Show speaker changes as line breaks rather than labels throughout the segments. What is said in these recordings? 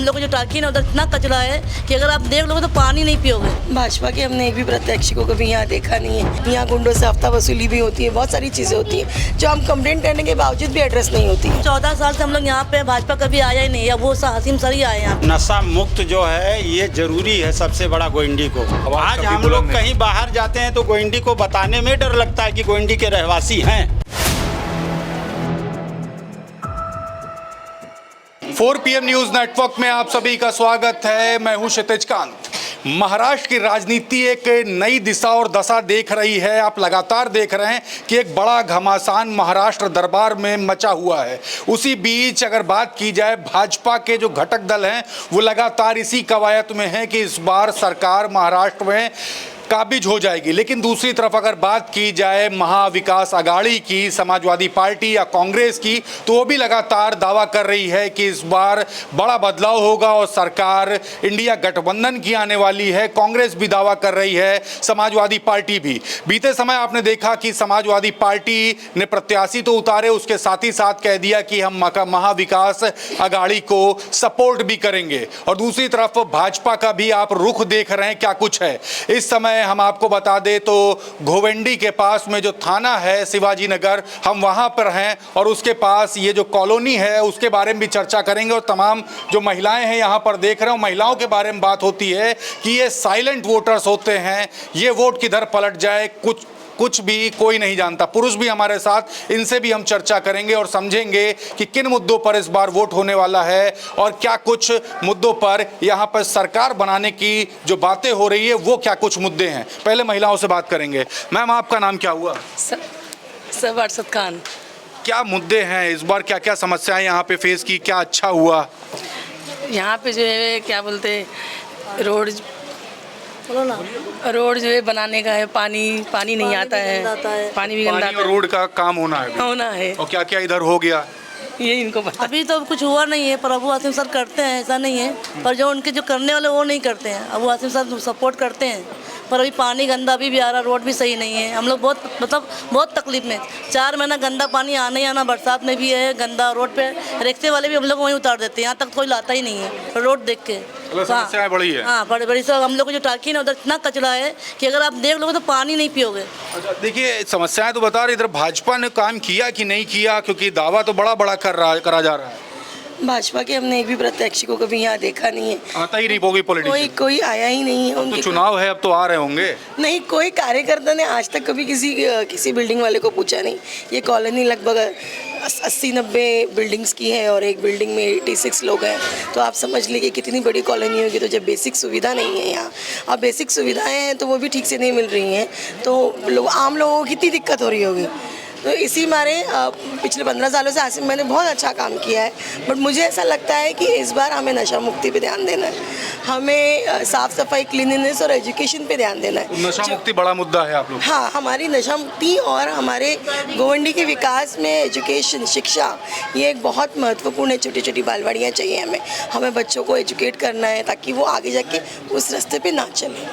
लोग को जो टाकी ना उधर इतना कचरा है कि अगर आप देख लोगे तो पानी नहीं पियोगे।
भाजपा के हमने एक भी प्रत्याशी को कभी यहाँ देखा नहीं है। यहाँ गुंडों से हफ्ता वसूली भी होती है, बहुत सारी चीज़ें होती हैं जो हम कंप्लेंट करने के बावजूद भी एड्रेस नहीं होती है।
14 साल से हम लोग यहाँ पे भाजपा कभी आया ही नहीं है, वो हसीम सर ही आए यहाँ।
नशा मुक्त जो है ये जरूरी है सबसे बड़ा गोइंडी को। आज हम लोग कहीं बाहर जाते हैं तो गोइंडी को बताने में डर लगता है कि गोइंडी के रहवासी हैं।
4 PM न्यूज नेटवर्क में आप सभी का स्वागत है। मैं हूं क्षितिज कांत। महाराष्ट्र की राजनीति एक नई दिशा और दशा देख रही है। आप लगातार देख रहे हैं कि एक बड़ा घमासान महाराष्ट्र दरबार में मचा हुआ है। उसी बीच अगर बात की जाए भाजपा के जो घटक दल हैं वो लगातार इसी कवायद में हैं कि इस बार सरकार महाराष्ट्र में काबिज हो जाएगी। लेकिन दूसरी तरफ अगर बात की जाए महाविकास आघाड़ी की, समाजवादी पार्टी या कांग्रेस की, तो वो भी लगातार दावा कर रही है कि इस बार बड़ा बदलाव होगा और सरकार इंडिया गठबंधन की आने वाली है। कांग्रेस भी दावा कर रही है, समाजवादी पार्टी भी। बीते समय आपने देखा कि समाजवादी पार्टी ने प्रत्याशी तो उतारे, उसके साथ ही साथ कह दिया कि हम महाविकास आघाड़ी को सपोर्ट भी करेंगे। और दूसरी तरफ भाजपा का भी आप रुख देख रहे हैं क्या कुछ है। इस समय हम आपको बता दें तो गोविंडी के पास में जो थाना है शिवाजी नगर, हम वहां पर हैं और उसके पास ये जो कॉलोनी है उसके बारे में भी चर्चा करेंगे। और तमाम जो महिलाएं हैं यहां पर देख रहे हो, महिलाओं के बारे में बात होती है कि ये साइलेंट वोटर्स होते हैं, ये वोट किधर पलट जाए कुछ भी कोई नहीं जानता। पुरुष भी हमारे साथ, इनसे भी हम चर्चा करेंगे और समझेंगे कि किन मुद्दों पर इस बार वोट होने वाला है और क्या कुछ मुद्दों पर यहाँ पर सरकार बनाने की जो बातें हो रही है वो क्या कुछ मुद्दे हैं। पहले महिलाओं से बात करेंगे। मैम, आपका नाम क्या हुआ?
सब अरशद खान।
क्या मुद्दे हैं इस बार, क्या क्या समस्याएं यहाँ पे फेस की, क्या अच्छा हुआ?
यहाँ पे जो है क्या बोलते रोड जो है बनाने का है, पानी नहीं आता है, पानी भी गंदा
और रोड का काम होना है और क्या क्या इधर हो गया
ये इनको पता।
अभी तो कुछ हुआ नहीं है, पर अबू आसिम सर करते हैं, ऐसा नहीं है। पर जो उनके जो करने वाले वो नहीं करते हैं। अबू आसिम सर सपोर्ट करते हैं, पर अभी पानी गंदा अभी भी आ रहा, रोड भी सही नहीं है। हम लोग बहुत तकलीफ में, 4 महीना गंदा पानी आना ही आना, बरसात में भी है गंदा। रोड पे रिक्शे वाले भी हम लोग वहीं उतार देते हैं, यहाँ तक कोई लाता ही नहीं है रोड देख के।
समस्याएं बड़ी है।
हाँ, बड़ी सर हम लोग को जो टाकी ना उधर इतना कचरा है कि अगर आप देख लोगे तो पानी नहीं पियोगे।
अच्छा, देखिए समस्याएं तो बता रहे, इधर भाजपा ने काम किया कि नहीं किया, क्योंकि दावा तो बड़ा करा जा रहा है।
भाजपा के हमने एक भी प्रत्याशी को कभी यहाँ देखा नहीं है।
आता ही नहीं होगी पॉलिटिशियन,
कोई आया ही नहीं है।
तो चुनाव है, अब तो आ रहे होंगे।
नहीं, कोई कार्यकर्ता ने आज तक कभी किसी बिल्डिंग वाले को पूछा नहीं। ये कॉलोनी लगभग 80-90 बिल्डिंग्स की है और एक बिल्डिंग में 86 लोग हैं, तो आप समझ लीजिए कितनी बड़ी कॉलोनी होगी। तो जब बेसिक सुविधा नहीं है यहाँ, अब बेसिक सुविधाएं हैं तो वो भी ठीक से नहीं मिल रही हैं, तो आम लोगों को कितनी दिक्कत हो रही होगी। तो इसी मारे पिछले 15 सालों से आसिम मैंने बहुत अच्छा काम किया है, बट मुझे ऐसा लगता है कि इस बार हमें नशा मुक्ति पे ध्यान देना है, हमें साफ सफाई, क्लीनिनेस और एजुकेशन पे ध्यान देना है।
नशा मुक्ति बड़ा मुद्दा है आप लोग?
हाँ, हमारी नशा मुक्ति और हमारे गोवंडी के विकास में एजुकेशन, शिक्षा, ये एक बहुत महत्वपूर्ण है। छोटी छोटी बालवाड़ियाँ चाहिए हमें बच्चों को एजुकेट करना है ताकि वो आगे जाके उस रास्ते पे ना चले।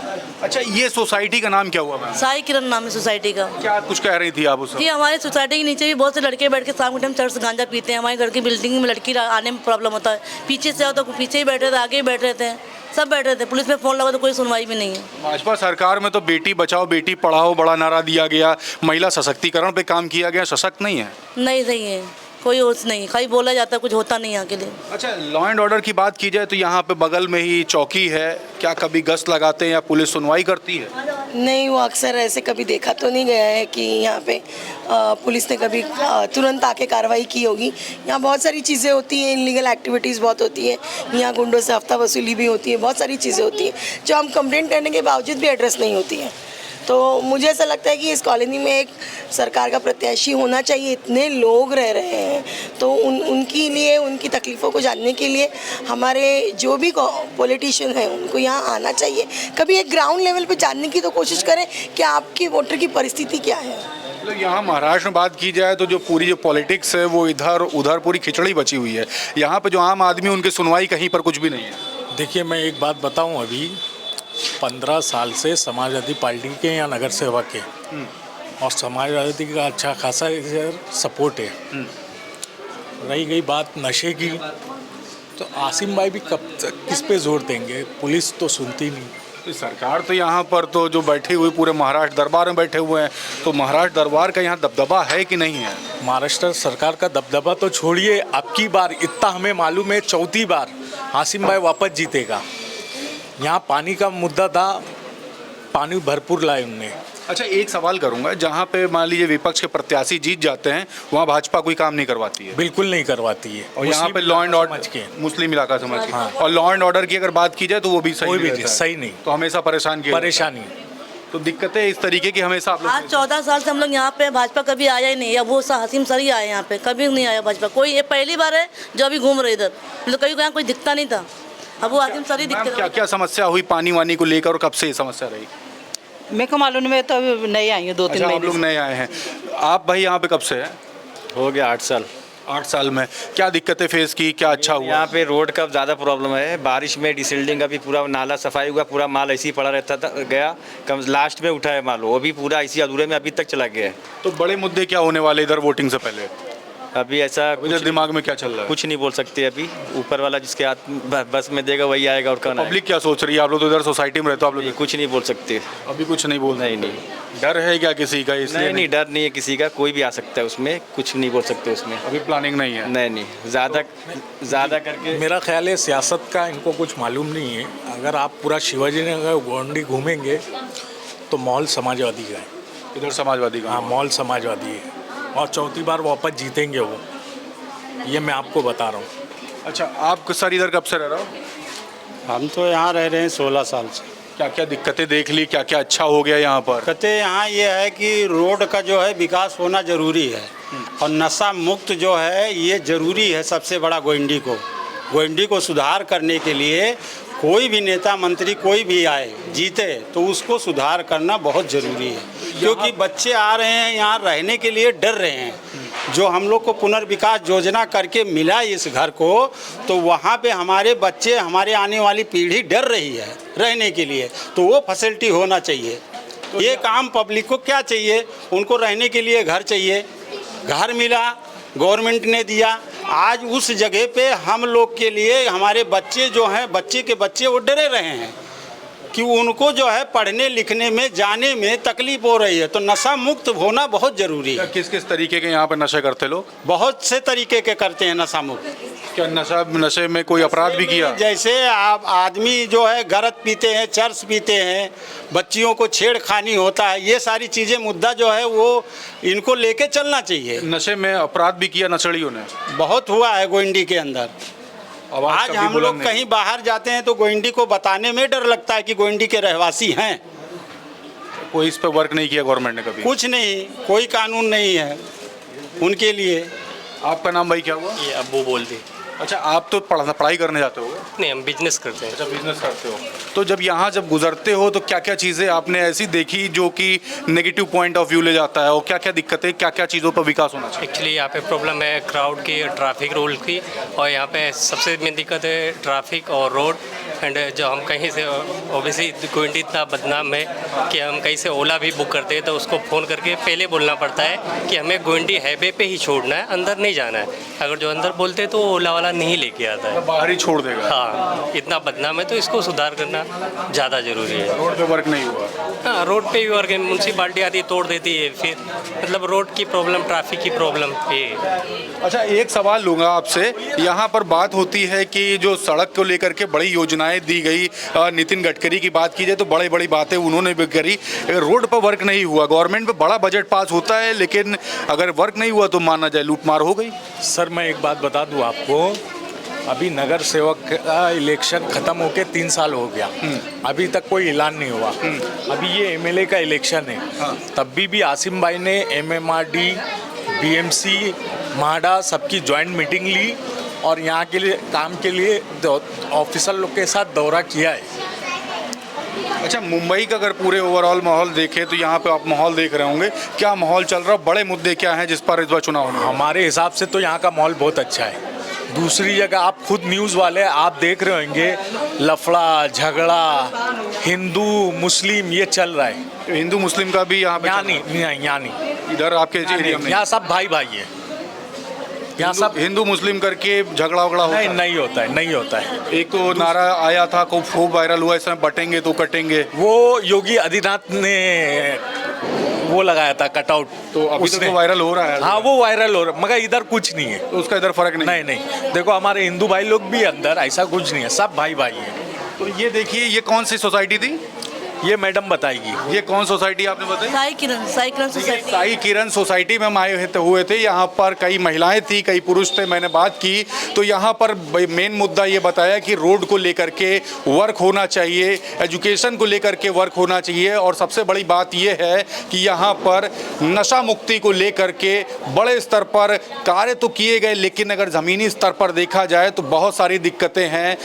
अच्छा, ये सोसाइटी का नाम क्या हुआ मैम?
साई किरण नाम है सोसाइटी का।
क्या कुछ कह रही थी आप उस?
जी, हमारे सोसाइटी के नीचे भी बहुत से लड़के बैठ के शाम के टाइम चर्च गांजा पीते हैं। हमारे घर की बिल्डिंग में लड़की आने में प्रॉब्लम होता है, पीछे से आओ तो पीछे ही बैठ रहे थे, आगे ही बैठ रहे थे, सब बैठ रहे थे। पुलिस में फ़ोन लगा तो कोई सुनवाई भी नहीं है।
भाजपा सरकार में तो बेटी बचाओ बेटी पढ़ाओ बड़ा नारा दिया गया, महिला सशक्तिकरण पे काम किया गया, सशक्त नहीं है?
नहीं सही है, कोई होश नहीं, खाली बोला जाता है, कुछ होता नहीं यहाँ के लिए।
अच्छा, लॉ एंड ऑर्डर की बात की जाए तो यहाँ पे बगल में ही चौकी है, क्या कभी गश्त लगाते हैं या पुलिस सुनवाई करती है?
नहीं, वो अक्सर ऐसे कभी देखा तो नहीं गया है कि यहाँ पे पुलिस ने कभी तुरंत आके कार्रवाई की होगी। यहाँ बहुत सारी चीज़ें होती हैं, इनलीगल एक्टिविटीज़ बहुत होती है, यहाँ गुंडों से हफ्ता वसूली भी होती है, बहुत सारी चीज़ें होती हैं जो हम कंप्लेंट करने के बावजूद भी एड्रेस नहीं होती हैं। तो मुझे ऐसा लगता है कि इस कॉलोनी में एक सरकार का प्रत्याशी होना चाहिए। इतने लोग रह रहे हैं तो उनके लिए, उनकी तकलीफ़ों को जानने के लिए हमारे जो भी पॉलिटिशियन हैं उनको यहाँ आना चाहिए। कभी एक ग्राउंड लेवल पे जानने की तो कोशिश करें कि आपकी वोटर की परिस्थिति क्या है।
मतलब यहाँ महाराष्ट्र में बात की जाए तो जो पूरी जो पॉलिटिक्स है वो इधर उधर पूरी खिचड़ी बची हुई है। यहाँ पे जो आम आदमी उनकी सुनवाई कहीं पर कुछ भी नहीं है।
देखिए, मैं एक बात बताऊँ, अभी 15 साल से समाजवादी पार्टी के या नगर सेवक के और समाजवादी का अच्छा खासा सपोर्ट है। रही गई बात नशे की, तो आसिम भाई भी कब तक किस पे जोर देंगे? पुलिस तो सुनती नहीं।
तो सरकार तो यहाँ पर तो जो बैठी हुई पूरे महाराष्ट्र दरबार में बैठे हुए हैं, तो महाराष्ट्र दरबार का यहाँ दबदबा है कि नहीं है?
महाराष्ट्र सरकार का दबदबा तो छोड़िए, अब की बार इतना हमें मालूम है, चौथी बार आसिम भाई वापस जीतेगा। यहाँ पानी का मुद्दा था, पानी भरपूर लाए उनने।
अच्छा, एक सवाल करूंगा, जहाँ पे मान लीजिए विपक्ष के प्रत्याशी जीत जाते हैं वहाँ भाजपा कोई काम नहीं करवाती है?
बिल्कुल नहीं करवाती है।
और यहाँ पे लॉ एंड ऑर्डर, मुस्लिम इलाका समझ के, और लॉ एंड ऑर्डर की अगर बात की जाए तो वो भी सही नहीं रहता है।
सही नहीं,
तो हमेशा परेशानी। तो दिक्कतें इस तरीके की हमेशा आप लोग।
आज 14 साल से हम लोग यहाँ पे, भाजपा कभी आया ही नहीं। अब वो हसीम सर ही आए यहाँ पे, कभी नहीं आया भाजपा कोई। ये पहली बार है जो अभी घूम रहे इधर, मतलब कभी यहाँ कोई दिखता नहीं था। अब वो हसीम सर ही दिखते।
क्या क्या समस्या हुई पानी वानी को लेकर और कब से ये समस्या रही?
मेरे को मालूम नहीं, मैं तो अभी नई आई हूँ, 2-3
अच्छा, आप
महीने
लोग नए आए हैं। आप भाई यहाँ पे कब से हैं?
हो गया 8 साल।
8 साल में क्या दिक्कतें फेस की, क्या अच्छा हुआ?
यहाँ पे रोड का ज़्यादा प्रॉब्लम है। बारिश में डिसिल्डिंग का भी पूरा नाला सफाई हुआ, पूरा माल ऐसे ही पड़ा रहता था, गया कम लास्ट में उठा है माल, वो भी पूरा इसी अधूरे में अभी तक चला गया है।
तो बड़े मुद्दे क्या होने वाले इधर वोटिंग से पहले?
अभी ऐसा
इधर दिमाग में क्या चल रहा है?
कुछ नहीं बोल सकते अभी, ऊपर वाला जिसके हाथ बस में देगा वही आएगा। और कौन
पब्लिक क्या सोच रही है? आप लोग तो इधर सोसाइटी में रहते हो, आप लोग
कुछ नहीं बोल सकते
अभी कुछ नहीं बोल?
नहीं।
डर है क्या किसी का? इसलिए
नहीं, डर नहीं है किसी का, कोई भी आ सकता है उसमें, कुछ नहीं बोल सकते उसमें।
अभी प्लानिंग नहीं है?
नहीं, ज़्यादा करके
मेरा ख्याल है सियासत का इनको कुछ मालूम नहीं है। अगर आप पूरा शिवाजी नगर गोंडी घूमेंगे तो माहौल समाजवादी का है।
इधर समाजवादी का?
हाँ, माहौल समाजवादी है, और चौथी बार वापस जीतेंगे वो, ये मैं आपको बता रहा हूँ।
अच्छा, आप सर इधर कब से रह रहे हो?
हम तो यहाँ रह रहे हैं 16 साल से।
क्या क्या दिक्कतें देख ली, क्या क्या अच्छा हो गया यहाँ पर?
कहते यहाँ ये है कि रोड का जो है विकास होना ज़रूरी है, और नशा मुक्त जो है ये ज़रूरी है। सबसे बड़ा गोइंडी को सुधार करने के लिए कोई भी नेता मंत्री कोई भी आए जीते तो उसको सुधार करना बहुत ज़रूरी है, क्योंकि बच्चे आ रहे हैं यहाँ रहने के लिए, डर रहे हैं। जो हम लोग को पुनर्विकास योजना करके मिला इस घर को, तो वहाँ पे हमारे बच्चे, हमारे आने वाली पीढ़ी डर रही है रहने के लिए, तो वो फैसिलिटी होना चाहिए। तो ये काम पब्लिक को क्या चाहिए? उनको रहने के लिए घर चाहिए, घर मिला, गवर्नमेंट ने दिया। आज उस जगह पे हम लोग के लिए हमारे बच्चे जो हैं, बच्चे के बच्चे वो डरे रहे हैं कि उनको जो है पढ़ने लिखने में जाने में तकलीफ हो रही है। तो नशा मुक्त होना बहुत ज़रूरी है।
किस किस तरीके के यहाँ पर नशे करते लोग?
बहुत से तरीके के करते हैं नशा मुक्त।
क्या नशे में कोई अपराध भी किया?
जैसे आप आदमी जो है गरत पीते हैं, चर्स पीते हैं, बच्चियों को छेड़खानी होता है, ये सारी चीज़ें मुद्दा जो है वो इनको लेके चलना चाहिए।
नशे में अपराध भी किया नशेड़ियों ने?
बहुत हुआ है गोइंडी के अंदर। आज हम लोग कहीं बाहर जाते हैं तो गोइंडी को बताने में डर लगता है कि गोइंडी के रहवासी हैं।
कोई इस पर वर्क नहीं किया गवर्नमेंट ने कभी?
कुछ नहीं, कोई कानून नहीं है उनके लिए।
आपका नाम भाई क्या हुआ?
ये अब्बू बोलते।
अच्छा, आप तो पढ़ाई करने जाते हो?
नहीं, हम बिजनेस करते हैं।
अच्छा, बिजनेस करते हो। तो जब यहाँ जब गुजरते हो तो क्या क्या चीज़ें आपने ऐसी देखी जो कि नेगेटिव पॉइंट ऑफ व्यू ले जाता है, और क्या क्या दिक्कतें, क्या क्या चीज़ों पर विकास होना चाहिए?
एक्चुअली यहाँ पे प्रॉब्लम है क्राउड की, ट्रैफिक रूल की, और यहाँ पे सबसे मेन दिक्कत है ट्रैफिक और रोड। एंड जो हम कहीं से, ओबियसली गोइंडी इतना बदनाम है कि हम कहीं से ओला भी बुक करते हैं तो उसको फ़ोन करके पहले बोलना पड़ता है कि हमें गोइंडी हाईवे पे ही छोड़ना है, अंदर नहीं जाना है। अगर जो अंदर बोलते हैं तो ओला वाला नहीं लेके आता है,
बाहर ही छोड़ देगा।
हाँ, इतना बदनाम है, तो इसको सुधार करना ज़्यादा ज़रूरी है।
रोड पे वर्क नहीं हुआ?
हाँ, रोड पे भी वर्क है, म्यूनसिपाल्टी आती है तोड़ देती है, फिर मतलब रोड की प्रॉब्लम, ट्रैफिक की प्रॉब्लम ये।
अच्छा, एक सवाल लूँगा आपसे। यहाँ पर बात होती है कि जो सड़क को लेकर के बड़ी योजनाएं दी गई, नितिन गडकरी की बात की जाए तो बड़ी बड़ी बातें उन्होंने भी करी, रोड पर वर्क नहीं हुआ। गवर्नमेंट पे बड़ा बजट पास होता है, लेकिन अगर वर्क नहीं हुआ तो माना जाए लूटमार हो गई।
सर, मैं एक बात बता दूं आपको, अभी नगर सेवक का इलेक्शन ख़त्म होके 3 साल हो गया, अभी तक कोई ऐलान नहीं हुआ। अभी ये एमएलए का इलेक्शन है, तब भी आसिम भाई ने एमएमआरडी, बीएमसी, माडा सबकी जॉइंट मीटिंग ली और यहाँ के लिए काम के लिए ऑफिसर लोग के साथ दौरा किया है।
अच्छा, मुंबई का अगर पूरे ओवरऑल माहौल देखें तो यहाँ पे आप माहौल देख रहे होंगे, क्या माहौल चल रहा है? बड़े मुद्दे क्या हैं जिस पर इस बार चुनाव होना?
हमारे हिसाब से तो यहाँ का माहौल बहुत अच्छा है। दूसरी जगह आप खुद न्यूज़ वाले आप देख रहे होंगे, लफड़ा झगड़ा, हिंदू मुस्लिम ये चल रहा है।
हिंदू मुस्लिम का भी यहाँ पे?
यहाँ नहीं, यहाँ नहीं,
इधर आपके एरिया में?
यहाँ सब भाई भाई है। यहाँ सब
हिंदू मुस्लिम करके झगड़ा वगड़ा होता
नहीं
है?
नहीं होता है, नहीं होता है।
एक तो नारा आया था, खूब वायरल हुआ, इसमें बटेंगे तो कटेंगे।
वो योगी आदित्यनाथ ने वो लगाया था कटआउट,
तो अभी तो वायरल हो रहा है।
हाँ वो वायरल हो रहा, मगर इधर कुछ नहीं है।
तो उसका इधर फर्क नहीं?
नहीं, देखो हमारे हिंदू भाई लोग भी अंदर, ऐसा कुछ नहीं है, सब भाई भाई हैं।
तो ये देखिए, ये कौन सी सोसाइटी थी?
ये मैडम बताएगी।
ये कौन सोसाइटी आपने बताई?
साई किरण सोसाइटी।
साई किरण सोसाइटी में हम आए हुए थे। यहाँ पर कई महिलाएं थी, कई पुरुष थे। मैंने बात की तो यहाँ पर मेन मुद्दा ये बताया कि रोड को लेकर के वर्क होना चाहिए, एजुकेशन को लेकर के वर्क होना चाहिए, और सबसे बड़ी बात ये है कि यहाँ पर नशा मुक्ति को लेकर के बड़े स्तर पर कार्य तो किए गए, लेकिन अगर ज़मीनी स्तर पर देखा जाए तो बहुत सारी दिक्कतें हैं।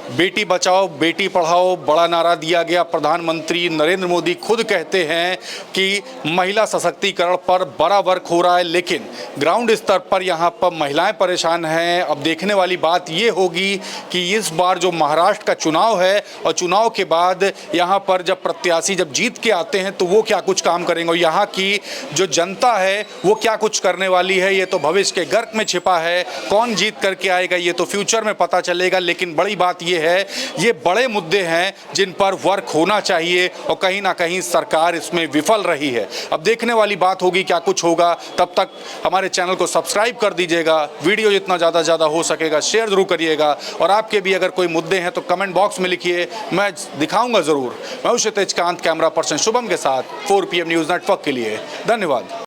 बेटी बचाओ बेटी पढ़ाओ बड़ा नारा दिया गया। प्रधानमंत्री नरेंद्र मोदी खुद कहते हैं कि महिला सशक्तिकरण पर बड़ा वर्क हो रहा है, लेकिन ग्राउंड स्तर पर यहाँ पर महिलाएं परेशान हैं। अब देखने वाली बात ये होगी कि इस बार जो महाराष्ट्र का चुनाव है और चुनाव के बाद यहाँ पर जब प्रत्याशी जब जीत के आते हैं तो वो क्या कुछ काम करेंगे, और यहाँ की जो जनता है वो क्या कुछ करने वाली है, ये तो भविष्य के गर्क में छिपा है। कौन जीत करके आएगा ये तो फ्यूचर में पता चलेगा, लेकिन बड़ी बात ये है, ये बड़े मुद्दे हैं जिन पर वर्क होना चाहिए, और कहीं ना कहीं सरकार इसमें विफल रही है। अब देखने वाली बात होगी क्या कुछ होगा। तब तक हमारे चैनल को सब्सक्राइब कर दीजिएगा, वीडियो जितना ज़्यादा हो सकेगा शेयर ज़रूर करिएगा, और आपके भी अगर कोई मुद्दे हैं तो कमेंट बॉक्स में लिखिए, मैं दिखाऊंगा ज़रूर। मैं हूं क्षितिज कांत, कैमरा पर्सन शुभम के साथ 4 PM न्यूज़ नेटवर्क के लिए। धन्यवाद।